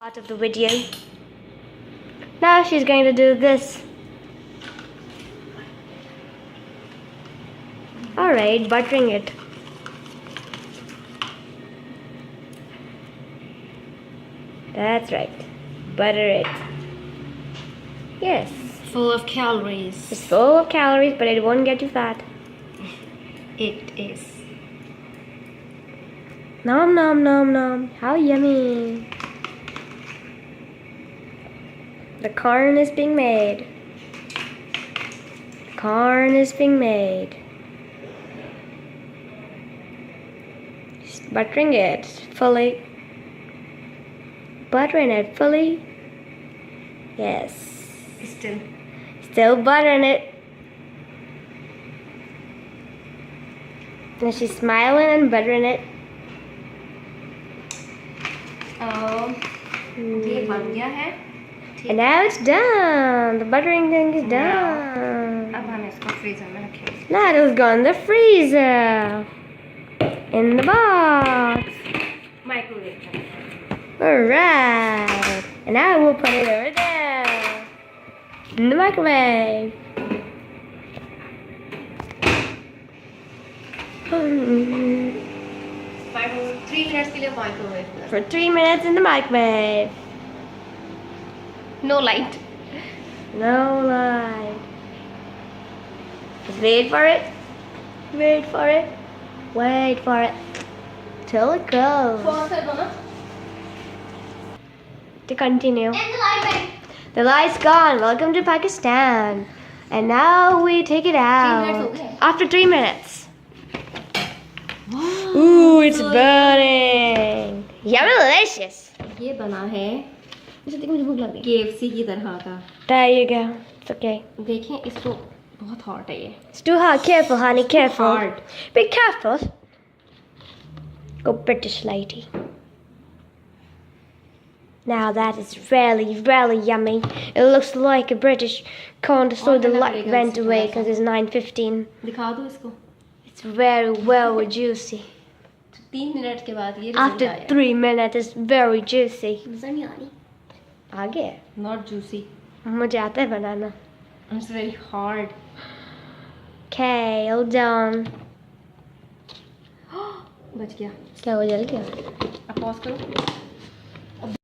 Part of the video. Now she's going to do this. Alright, buttering it. That's right. Butter it. Yes. Full of calories. It's full of calories, but it won't get you fat. It is. Nom nom nom nom. How yummy. The corn is being made. Corn is being made. Just buttering it fully. Buttering it fully. Yes. Still buttering it. And she's smiling and buttering it. Oh, ये बन गया है. And now it's done. The buttering thing is done. अब हम इसको freezer में रखेंगे. That has gone in the freezer. In the box. Microwave में. Alright. And now we'll put it over there. In the microwave. 3 minutes के लिए microwave में. For 3 minutes in the microwave. No light. No light. Just wait for it. Wait for it. Wait for it. Till it goes. To continue. And the light went. The light's gone. Welcome to Pakistan. And now we take it out. 3 minutes okay. After 3 minutes. Wow. Ooh, it's burning. Yummy, delicious. ये बना है मुझे भूख लग गई. KFC की तरह का. There you go. It's okay. देखें इसको बहुत हॉट है ये. It's too hot. Careful, honey. Careful. hard. Be careful. Go British lady. Now that is really, really yummy. It looks like a British corn, so the light went away because it's 9:15. दिखा दो इसको. It's very, very juicy. 3 minute के बाद ये After 3 minutes, it's very juicy. नजर नहीं आ रही. आगे Not juicy. मुझे आता है बनाना. It's very hard. Okay, all done. बच गया. क्या हो जल गया? अब पॉज करो.